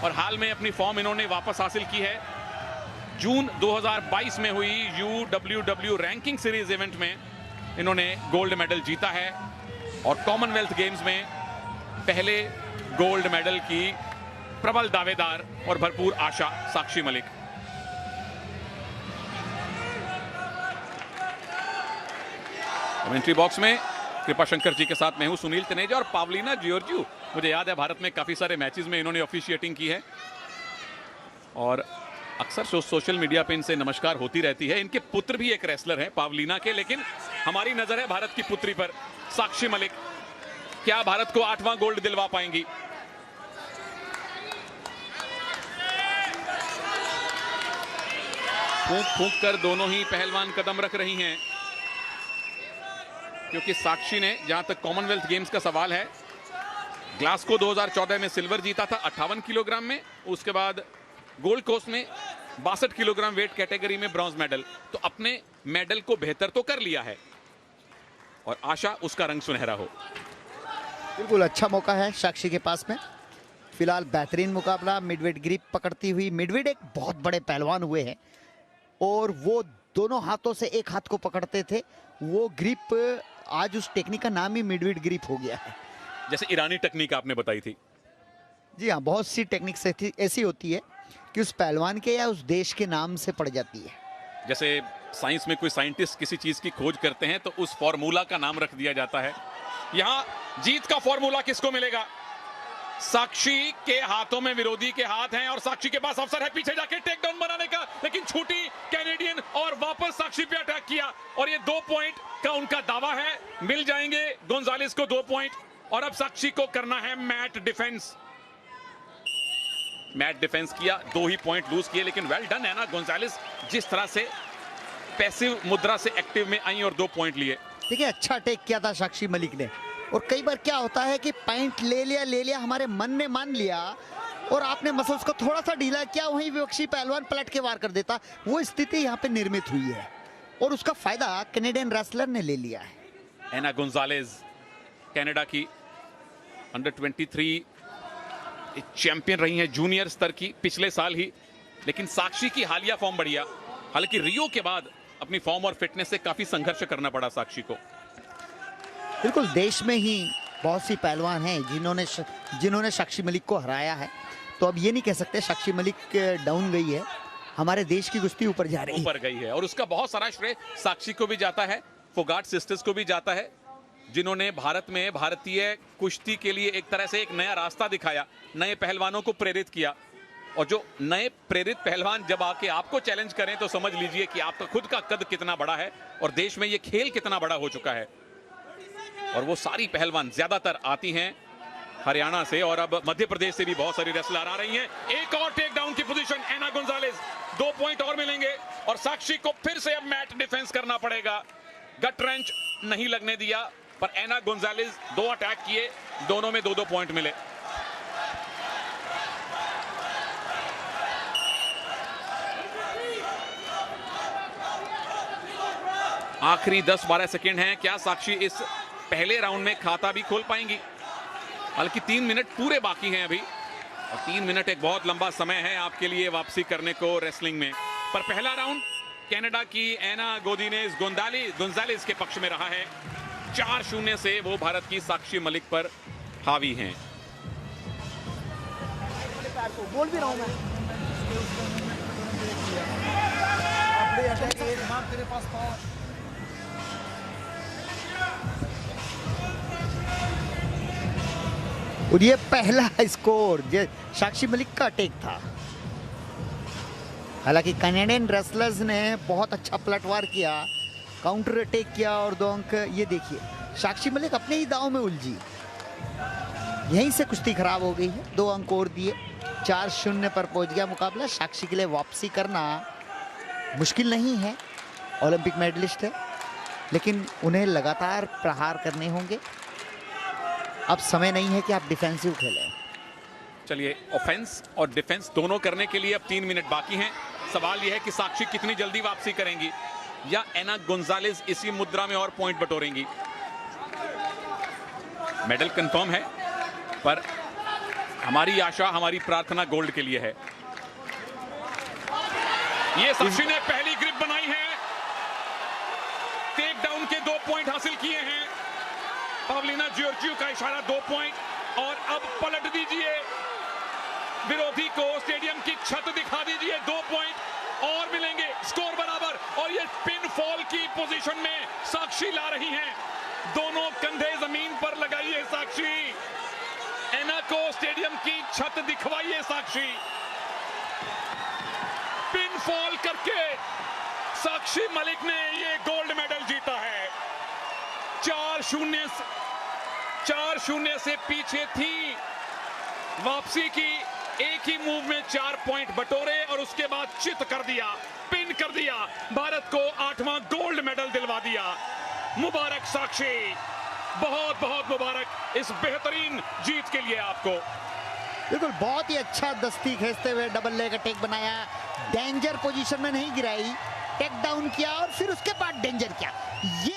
और हाल में अपनी फॉर्म इन्होंने वापस हासिल की है। जून 2022 में हुई UWW रैंकिंग सीरीज इवेंट में इन्होंने गोल्ड मेडल जीता है और कॉमनवेल्थ गेम्स में पहले गोल्ड मेडल की प्रबल दावेदार और भरपूर आशा साक्षी मलिक। कमेंट्री बॉक्स में कृपा शंकर जी के साथ मैं हूं सुनील तनेजा और पावलीना जियोर्जियू। मुझे याद है भारत में काफी सारे मैचेस में इन्होंने ऑफिशिएटिंग की है और अक्सर सोशल मीडिया पे इनसे नमस्कार होती रहती है। इनके पुत्र भी एक रेसलर हैं पावलीना के, लेकिन हमारी नजर है भारत की पुत्री पर, साक्षी मलिक। क्या भारत को 8वां गोल्ड दिलवा पाएंगी? फूंक फूंक कर दोनों ही पहलवान कदम रख रही हैं, क्योंकि साक्षी ने, जहां तक कॉमनवेल्थ गेम्स का सवाल है, ग्लासगो 2014 में सिल्वर जीता था 58 किलोग्राम में, उसके बाद गोल्ड कोस्ट में 62 किलोग्राम वेट कैटेगरी में ब्रॉन्ज मेडल। तो अपने मेडल को बेहतर तो कर लिया है और आशा उसका रंग सुनहरा हो। बिल्कुल अच्छा मौका है साक्षी के पास में। फिलहाल बेहतरीन मुकाबला, मिडवेट ग्रिप पकड़ती हुई। मिडवेट एक बहुत बड़े पहलवान हुए हैं और वो दोनों हाथों से एक हाथ को पकड़ते थे। वो ग्रिप, आज उस टेक्निक का नाम ही मिडवेट ग्रिप हो गया है। जैसे ईरानी टेक्निक आपने बताई थी। जी हाँ, बहुत सी टेक्निक्स ऐसी होती है कि उस पहलवान के या उस देश के नाम से पड़ जाती है। जैसे साइंस में कोई साइंटिस्ट किसी चीज की खोज करते हैं तो उस फॉर्मूला का नाम रख दिया जाता है। यहां जीत का फॉर्मूला किसको मिलेगा? साक्षी के हाथों में विरोधी के हाथ हैं और साक्षी के पास अवसर है पीछे जाके टेक डाउन बनाने का, लेकिन छूटी कैनेडियन और वापस साक्षी पे अटैक किया और ये 2 पॉइंट का उनका दावा है। मिल जाएंगे गोंजालेस को 2 पॉइंट और अब साक्षी को करना है मैट डिफेंस। मैट डिफेंस किया, 2 ही पॉइंट लूज किए, लेकिन वेल डन है ना गोंजालेस, जिस तरह से पैसिव मुद्रा से एक्टिव में आई और 2 पॉइंट लिए। देखिए, अच्छा अटैक किया था साक्षी मलिक ने। और कई बार क्या होता है कि पॉइंट ले लिया, हमारे मन ने मान लिया और आपने मसल्स को थोड़ा सा ढीला किया, वहीं विपक्षी पहलवान पलट के वार कर देता। वो स्थिति यहाँ पे निर्मित हुई है और उसका फायदा कैनेडियन रेसलर ने ले लिया है। एना गोंजालेस कनाडा की अंडर 23 चैंपियन रही हैं, जूनियर स्तर की, पिछले साल ही। लेकिन साक्षी की हालिया फॉर्म बढ़िया, हालांकि रियो के बाद अपनी फॉर्म और फिटनेस से काफी संघर्ष करना पड़ा साक्षी को। बिल्कुल, देश में ही बहुत सी पहलवान हैं जिन्होंने साक्षी मलिक को हराया है। तो अब ये नहीं कह सकते साक्षी मलिक डाउन गई है, हमारे देश की कुश्ती ऊपर जा रही है, ऊपर गई है। और उसका बहुत सारा श्रेय साक्षी को भी जाता है, फोगाट सिस्टर्स को भी जाता है, जिन्होंने भारत में भारतीय कुश्ती के लिए एक तरह से एक नया रास्ता दिखाया, नए पहलवानों को प्रेरित किया। और जो नए प्रेरित पहलवान जब आके आपको चैलेंज करें तो समझ लीजिए कि आपका खुद का कद कितना बड़ा है और देश में ये खेल कितना बड़ा हो चुका है। और वो सारी पहलवान ज्यादातर आती हैं हरियाणा से और अब मध्य प्रदेश से भी बहुत सारी रेसलर आ रही हैं। एक और टेक डाउन की पोजीशन एना गोंजालेस, 2 पॉइंट और मिलेंगे और साक्षी को फिर से अब मैट डिफेंस करना पड़ेगा। गट रेंच नहीं लगने दिया, पर एना गोंजालेस 2 अटैक किए, दोनों में 2-2 पॉइंट मिले। आखिरी 10-12 सेकेंड हैं, क्या साक्षी इस पहले राउंड में खाता भी खोल पाएंगी? हालांकि 3 मिनट पूरे बाकी हैं अभी और 3 मिनट एक बहुत लंबा समय है आपके लिए वापसी करने को रेसलिंग में। पर पहला राउंड कनाडा की एना गोंजालेस के पक्ष में रहा है। 4-0 से वो भारत की साक्षी मलिक पर हावी हैं। बोल भी रहा हूं मैं। और ये पहला स्कोर साक्षी मलिक का अटैक था। हालांकि कनाडियन रेसलर्स ने बहुत अच्छा पलटवार किया, काउंटर अटैक किया और 2 अंक। ये देखिए, साक्षी मलिक अपने ही दांव में उलझी, यहीं से कुश्ती खराब हो गई है। 2 अंक और दिए, 4-0 पर पहुंच गया मुकाबला। साक्षी के लिए वापसी करना मुश्किल नहीं है, ओलंपिक मेडलिस्ट है, लेकिन उन्हें लगातार प्रहार करने होंगे। अब समय नहीं है कि आप डिफेंसिव खेलें। चलिए, ऑफेंस और डिफेंस दोनों करने के लिए अब 3 मिनट बाकी हैं। सवाल यह है कि साक्षी कितनी जल्दी वापसी करेंगी या एना गोंजालेस इसी मुद्रा में और पॉइंट बटोरेंगी। मेडल कंफर्म है, पर हमारी आशा, हमारी प्रार्थना गोल्ड के लिए है। ये साक्षी ने पहली ग्रिप बनाई है, टेक डाउन के 2 पॉइंट हासिल किए हैं। पवलिना जॉर्जियो का इशारा 2 पॉइंट। और अब पलट दीजिए, विरोधी को स्टेडियम की छत दिखा दीजिए, 2 पॉइंट और मिलेंगे, स्कोर बराबर। और ये पिन फॉल की पोजीशन में साक्षी ला रही हैं, दोनों कंधे जमीन पर लगाइए साक्षी, एना को स्टेडियम की छत दिखवाइए साक्षी। पिन फॉल करके साक्षी मलिक ने ये गोल्ड मेडल जीता है। 4-0 से पीछे थी, वापसी की, एक ही मूव में 4 पॉइंट बटोरे और उसके बाद चित कर दिया, पिन कर दिया, भारत को 8वां गोल्ड मेडल दिलवा दिया। मुबारक साक्षी, बहुत बहुत मुबारक इस बेहतरीन जीत के लिए आपको। बिल्कुल, बहुत ही अच्छा दस्ती खींचते हुए डबल लेग अटैक बनाया, डेंजर पोजीशन में नहीं गिराई, टेक डाउन किया और फिर उसके बाद डेंजर किया। ये